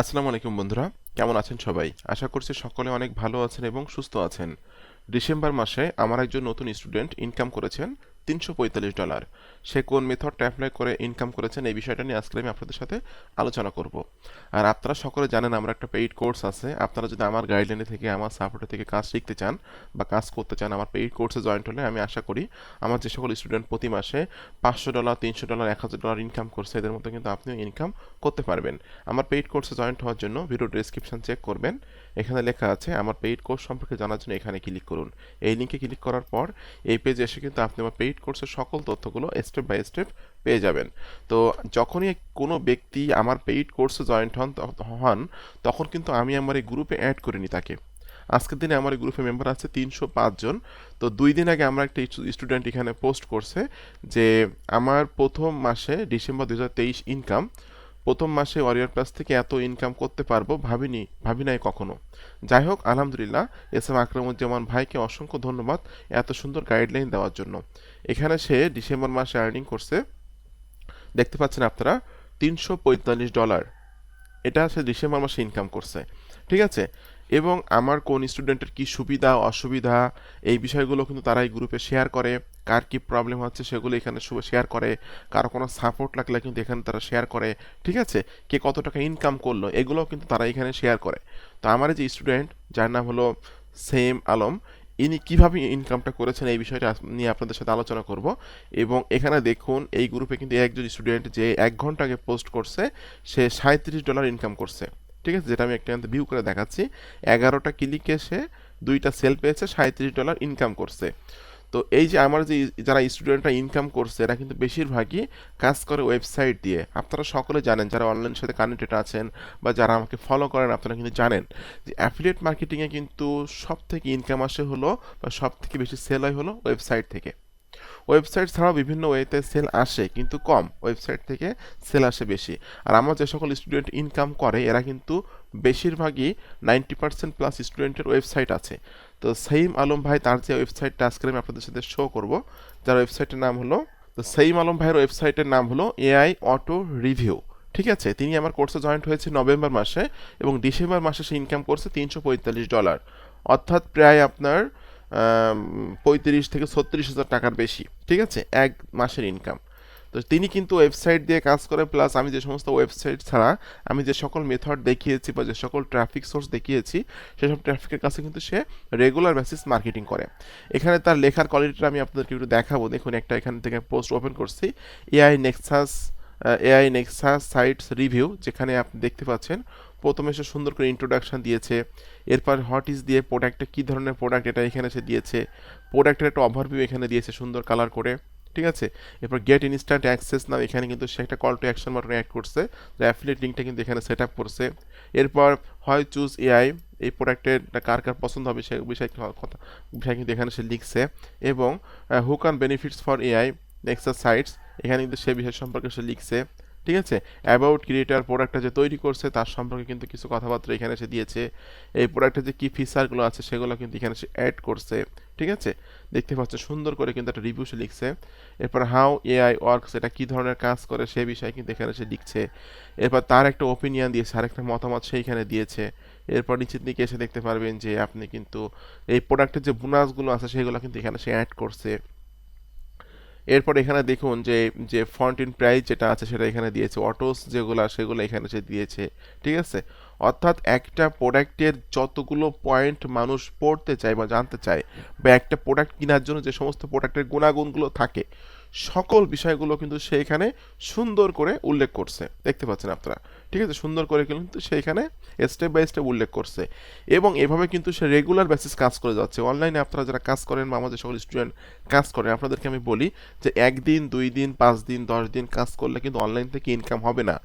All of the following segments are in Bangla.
আসসালামু আলাইকুম বন্ধুরা, কেমন আছেন সবাই? আশা করছি সকলে অনেক ভালো আছেন এবং সুস্থ আছেন। ডিসেম্বর মাসে আমার একজন নতুন স্টুডেন্ট ইনকাম করেছেন $345। সে কোন মেথডটা অ্যাপ্লাই করে ইনকাম করেছেন এই বিষয়টা নিয়ে আজকে আমি আপনাদের সাথে আলোচনা করব। আর আপনারা সকলে জানেন আমার একটা পেইড কোর্স আছে। আপনারা যদি আমার গাইডলাইনে থেকে আমার সাপোর্টে থেকে কাজ শিখতে চান বা কাজ করতে চান, আমার পেইড কোর্সে জয়েন্ট হলে আমি আশা করি আমার যে সকল স্টুডেন্ট প্রতি মাসে $500, $300, $1000 ইনকাম করছে, এদের মতো কিন্তু আপনিও ইনকাম করতে পারবেন। আমার পেইড কোর্সে জয়েন্ট হওয়ার জন্য ভিডিও ডেসক্রিপশন চেক করবেন। এখানে লেখা আছে আমার পেইড কোর্স সম্পর্কে জানার জন্য এখানে ক্লিক করুন। এই লিঙ্কে ক্লিক করার পর এই পেজে এসে কিন্তু আপনি আমার পেইড কোর্সের সকল তথ্যগুলো স্টেপ বাই স্টেপ পেয়ে যাবেন। তো যখনই কোনো ব্যক্তি আমার পেইড কোর্সে জয়েন্ট হন তখন কিন্তু আমি আমার এই গ্রুপে অ্যাড করে নিই তাকে। আজকের দিনে আমার এই গ্রুপে মেম্বার আছে 305 জন। তো 2 দিন আগে আমরা একটা স্টুডেন্ট এখানে পোস্ট করছে যে আমার প্রথম মাসে ডিসেম্বর 2023 ইনকাম, প্রথম মাসে ওয়ারিয়র প্লাস থেকে এত ইনকাম করতে পারবো ভাবি নাই কখনো। যাই হোক, আলহামদুলিল্লাহ, এস এম আকরামুজ্জামান ভাইকে অসংখ্য ধন্যবাদ এত সুন্দর গাইডলাইন দেওয়ার জন্য। এখানে সে ডিসেম্বর মাসে আর্নিং করছে, দেখতে পাচ্ছেন আপনারা, $345। এটা সে ডিসেম্বর মাসে ইনকাম করছে। ঠিক আছে? এবং আমার কোন স্টুডেন্টের কি সুবিধা অসুবিধা এই বিষয়গুলো কিন্তু তারা এই গ্রুপে শেয়ার করে। কার কি প্রবলেম হচ্ছে সেগুলো এখানে শেয়ার করে। কারো কোনো সাপোর্ট লাগলে কিন্তু এখানে তারা শেয়ার করে। ঠিক আছে? কে কত টাকা ইনকাম করলো এগুলোও কিন্তু তারা এখানে শেয়ার করে। তো আমার এই যে স্টুডেন্ট যার নাম হলো সেম আলম, ইনি কিভাবে ইনকামটা করেছেন এই বিষয়টা নিয়ে আপনাদের সাথে আলোচনা করব। এবং এখানে দেখুন এই গ্রুপে কিন্তু একজন স্টুডেন্ট যে 1 ঘন্টা আগে পোস্ট করছে সে $37 ইনকাম করছে। ঠিক আছে? যেটা আমি একটা ভিউ করে দেখাচ্ছি। 11টা ক্লিকে সে 2টা সেল পেয়েছে, $37 ইনকাম করছে। তো এই যে আমার যে যারা স্টুডেন্টরা ইনকাম করছে এরা কিন্তু বেশিরভাগই কাজ করে ওয়েবসাইট দিয়ে। আপনারা সকলে জানেন, যারা অনলাইনের সাথে কানেক্টেড আছেন বা যারা আমাকে ফলো করেন আপনারা কিন্তু জানেন যে অ্যাফিলিয়েট মার্কেটিংয়ে কিন্তু সব থেকে ইনকাম আসে হলো বা সব থেকে বেশি সেল হয় হলো ওয়েবসাইট থেকে। ওয়েবসাইট ছাড়াও বিভিন্ন ওয়েতে সেল আসে কিন্তু কম, ওয়েবসাইট থেকে সেল আসে বেশি। আর আমার যে সকল স্টুডেন্ট ইনকাম করে এরা কিন্তু বেশিরভাগই 90% প্লাস স্টুডেন্টের ওয়েবসাইট আছে। তো সেইম আলম ভাই তার যে ওয়েবসাইটটা আজকে আমি আপনাদের সাথে শো করব, যার ওয়েবসাইটের নাম হলো, তো সেইম আলম ভাইয়ের ওয়েবসাইটের নাম হলো এআই অটো রিভিউ। ঠিক আছে? তিনি আমার কোর্সে জয়েন্ট হয়েছে নভেম্বর মাসে এবং ডিসেম্বর মাসে সে ইনকাম করছে $345, অর্থাৎ প্রায় আপনার 35 থেকে 36 হাজার টাকার বেশি। ঠিক আছে? এক মাসের ইনকাম। তো তিনি কিন্তু ওয়েবসাইট দিয়ে কাজ করে, প্লাস আমি যে সমস্ত ওয়েবসাইট ছাড়া আমি যে সকল মেথড দেখিয়েছি বা যে সকল ট্রাফিক সোর্স দেখিয়েছি সেসব ট্রাফিকের কাছে কিন্তু সে রেগুলার বেসিস মার্কেটিং করে। এখানে তার লেখার কোয়ালিটিটা আমি আপনাদেরকে একটু দেখাবো। দেখুন, একটা এখান থেকে পোস্ট ওপেন করছি, AI Nexus AI Nexus sites review, যেখানে আপনি দেখতে পাচ্ছেন প্রথমে সে সুন্দর করে ইন্ট্রোডাকশন দিয়েছে। এরপর হোয়াট ইজ দিয়ে প্রোডাক্টটা কী ধরনের প্রোডাক্ট এটা এখানে সে দিয়েছে। প্রোডাক্টের একটা ওভারভিউ এখানে দিয়েছে সুন্দর কালার করে। ঠিক আছে? এরপর গেট ইনস্ট্যান্ট অ্যাক্সেস নাও, এখানে কিন্তু সে একটা call to action button add করছে, যে অ্যাফিলিয়েট লিঙ্কটা কিন্তু এখানে সেট আপ করছে। এরপর হয় চুজ এআই, এই প্রোডাক্টের কার কার পছন্দ হবে সে বিষয় কিন্তু এখানে সে লিখছে। এবং who can benefits for AI Nexus sites, এখানে কিন্তু সে বিষয় সম্পর্কে সে লিখছে। ঠিক আছে? অ্যাবাউট ক্রিয়েটার, প্রোডাক্টটা যে তৈরি করছে তার সম্পর্কে কিন্তু কিছু কথাবার্তা এখানে সে দিয়েছে। এই প্রোডাক্টের যে কী ফিচারগুলো আছে সেগুলো কিন্তু এখানে সে অ্যাড করছে। ঠিক আছে? দেখতে পাচ্ছে সুন্দর করে কিন্তু একটা রিভিউ সে লিখছে। এরপর হাউ এআই ওয়ার্কস, এটা কী ধরনের কাজ করে সে বিষয়ে কিন্তু এখানে সে লিখছে। এরপর তার একটা ওপিনিয়ন দিয়েছে, আরেকটা মতামত সেইখানে দিয়েছে। এরপর নিচের দিকে এসে দেখতে পারবেন যে আপনি কিন্তু এই প্রোডাক্টের যে বোনাসগুলো আছে সেগুলো কিন্তু এখানে সে অ্যাড করছে। এরপর এখানে দেখুন যে যে ফন্ট ইন প্রাইস যেটা আছে সেটা এখানে দিয়েছে, অটোস যেগুলো সেগুলো এখানে সে দিয়েছে। ঠিক আছে? অর্থাৎ একটা প্রোডাক্টের যতগুলো পয়েন্ট মানুষ পড়তে চায় বা জানতে চায়, বা একটা প্রোডাক্ট কেনার জন্য যে সমস্ত প্রোডাক্টের গুণাগুণগুলো থাকে সকল বিষয়গুলো কিন্তু সে এখানে সুন্দর করে উল্লেখ করছে, দেখতে পাচ্ছেন আপনারা। ঠিক আছে? সুন্দর করে কিন্তু সে এখানে স্টেপ বাই স্টেপ উল্লেখ করছে। এবং এভাবে কিন্তু সে রেগুলার বেসিস কাজ করে যাচ্ছে। অনলাইনে আপনারা যারা কাজ করেন বা আমাদের সকল স্টুডেন্ট কাজ করেন, আপনাদেরকে আমি বলি যে 1 দিন 2 দিন 5 দিন 10 দিন কাজ করলে কিন্তু অনলাইন থেকে ইনকাম হবে না।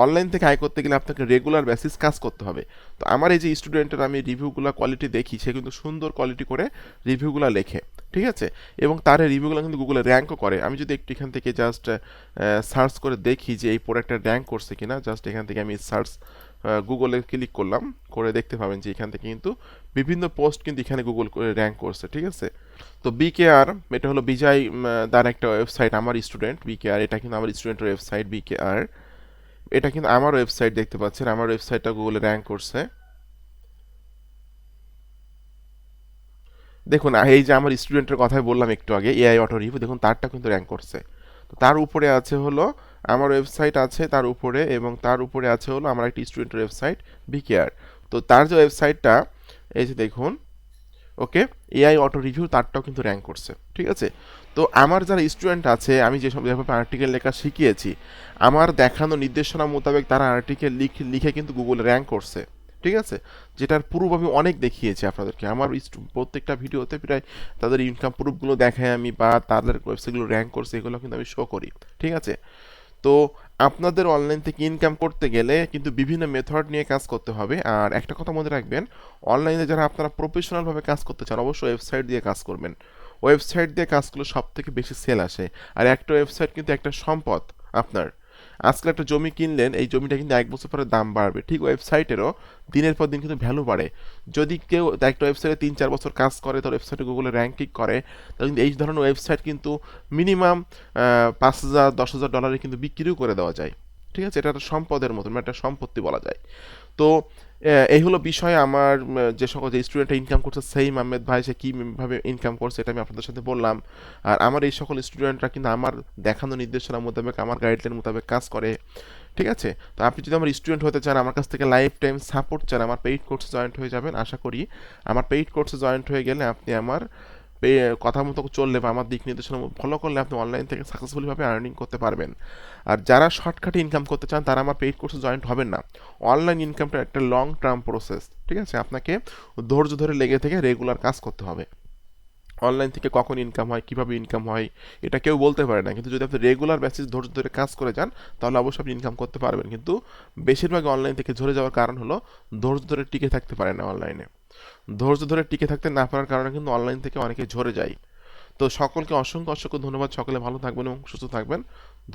অনলাইন থেকে আয় করতে গেলে আপনাকে রেগুলার বেসিস কাজ করতে হবে। তো আমার এই যে স্টুডেন্টের আমি রিভিউগুলো কোয়ালিটি দেখি, সে কিন্তু সুন্দর কোয়ালিটি করে রিভিউগুলো লেখে। ঠিক আছে? এবং তার এই রিভিউগুলো কিন্তু গুগলে র্যাঙ্কও করে। আমি যদি একটু এখান থেকে জাস্ট সার্চ করে দেখি যে এই প্রোডাক্টটা র্যাঙ্ক করছে কিনা, জাস্ট এখান থেকে আমি সার্চ গুগলে ক্লিক করলাম, করে দেখতে পাবেন যে এখান থেকে কিন্তু বিভিন্ন পোস্ট কিন্তু এখানে গুগল করে র্যাঙ্ক করছে। ঠিক আছে? তো বিকেআর, এটা হলো বিজয় দার একটা ওয়েবসাইট, আমার স্টুডেন্ট বিকেআর, এটা কিন্তু আমার স্টুডেন্টের ওয়েবসাইট বিকেআর। এটা কিন্তু আমার ওয়েবসাইট, দেখতে পাচ্ছেন আমার ওয়েবসাইটটা গুগলে র্যাঙ্ক করছে। দেখুন এই যে আমার স্টুডেন্টের কথাই বললাম একটু আগে, এআই অটো রিভিউ, দেখুন তারটা কিন্তু র্যাঙ্ক করছে। তো তার উপরে আছে হলো আমার ওয়েবসাইট আছে তার উপরে, এবং তার উপরে আছে হলো আমার একটি স্টুডেন্টের ওয়েবসাইট বিকেআর। তো তার যে ওয়েবসাইটটা, এই যে দেখুন, ওকে, এআই অটো রিভিউ তারটাও কিন্তু র্যাঙ্ক করছে, ঠিক আছে। তো আমার যারা স্টুডেন্ট আছে, আমি যেসব যেভাবে আর্টিকেল লেখা শিখিয়েছি, আমার দেখানো নির্দেশনা মোতাবেক তারা আর্টিকেল লিখে কিন্তু গুগলে র্যাঙ্ক করছে, ঠিক আছে। যেটার প্রুফ আমি অনেক দেখিয়েছি আপনাদেরকে, আমার প্রত্যেকটা ভিডিওতে প্রায় তাদের ইনকাম প্রুফগুলো দেখাই আমি, বা তাদের ওয়েবসাইটগুলো র্যাঙ্ক করছে এগুলো কিন্তু আমি শো করি, ঠিক আছে। তো আপনাদের অনলাইন থেকে ইনকাম করতে গেলে কিন্তু বিভিন্ন মেথড নিয়ে কাজ করতে হবে। আর একটা কথা মনে রাখবেন, অনলাইনে যারা আপনারা প্রফেশনালভাবে কাজ করতে চান, অবশ্যই ওয়েবসাইট দিয়ে কাজ করবেন। ওয়েবসাইট দিয়ে কাজ করলে সব থেকে বেশি সেল আসে। আর একটা ওয়েবসাইট কিন্তু একটা সম্পদ আপনার। আজকাল একটা জমি কিনলেন, এই জমিটা কিন্তু 1 বছর পরে দাম বাড়বে, ঠিক ওয়েবসাইটেরও দিনের পর দিন কিন্তু ভ্যালু বাড়ে। যদি কেউ একটা ওয়েবসাইটে 3-4 বছর কাজ করে, তার ওয়েবসাইটে গুগলে র্যাঙ্কিং করে, তাহলে কিন্তু এই ধরনের ওয়েবসাইট কিন্তু মিনিমাম 5,000-10,000 ডলারে কিন্তু বিক্রিও করে দেওয়া যায়, ঠিক আছে। এটা একটা সম্পদের মতন, একটা সম্পত্তি বলা যায়। তো এই হলো বিষয়। আমার যে সকল যে স্টুডেন্টরা ইনকাম করছে, সেইম আহমেদ ভাই সে কীভাবে ইনকাম করছে এটা আমি আপনাদের সাথে বললাম। আর আমার এই সকল স্টুডেন্টরা কিন্তু আমার দেখানো নির্দেশনা মোতাবেক, আমার গাইডলাইন মোতাবেক কাজ করে, ঠিক আছে। তো আপনি যদি আমার স্টুডেন্ট হতে চান, আমার কাছ থেকে লাইফ টাইম সাপোর্ট চান, আমার পেইড কোর্সে জয়েন্ট হয়ে যাবেন। আশা করি আমার পেইড কোর্সে জয়েন্ট হয়ে গেলে আপনি আমার কথা মতো চললে বা আমার দিক নির্দেশনা ফলো করলে আপনি অনলাইন থেকে সাকসেসফুলিভাবে আর্নিং করতে পারবেন। আর যারা শর্টকাটে ইনকাম করতে চান, তারা আমার পেইড কোর্সে জয়েন্ট হবেন না। অনলাইন ইনকামটা একটা লং টার্ম প্রসেস, ঠিক আছে। আপনাকে ধৈর্য ধরে লেগে থেকে রেগুলার কাজ করতে হবে। অনলাইন থেকে কখন ইনকাম হয়, কিভাবে ইনকাম হয়, এটা কেউ বলতে পারে না। কিন্তু যদি আপনি রেগুলার বেসিস ধৈর্য ধরে কাজ করে যান, তাহলে অবশ্যই আপনি ইনকাম করতে পারবেন। কিন্তু বেশিরভাগ অনলাইন থেকে ঝরে যাওয়ার কারণ হলো ধৈর্য ধরে টিকে থাকতে পারে না অনলাইনে। ধৈর্য ধরে টিকে থাকতে না পারার কারণে কিন্তু অনলাইন থেকে অনেকে ঝরে যায়। তো সকলকে অসংখ্য অসংখ্য ধন্যবাদ। সকলে ভালো থাকবেন এবং সুস্থ থাকবেন।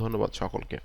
ধন্যবাদ সকলকে।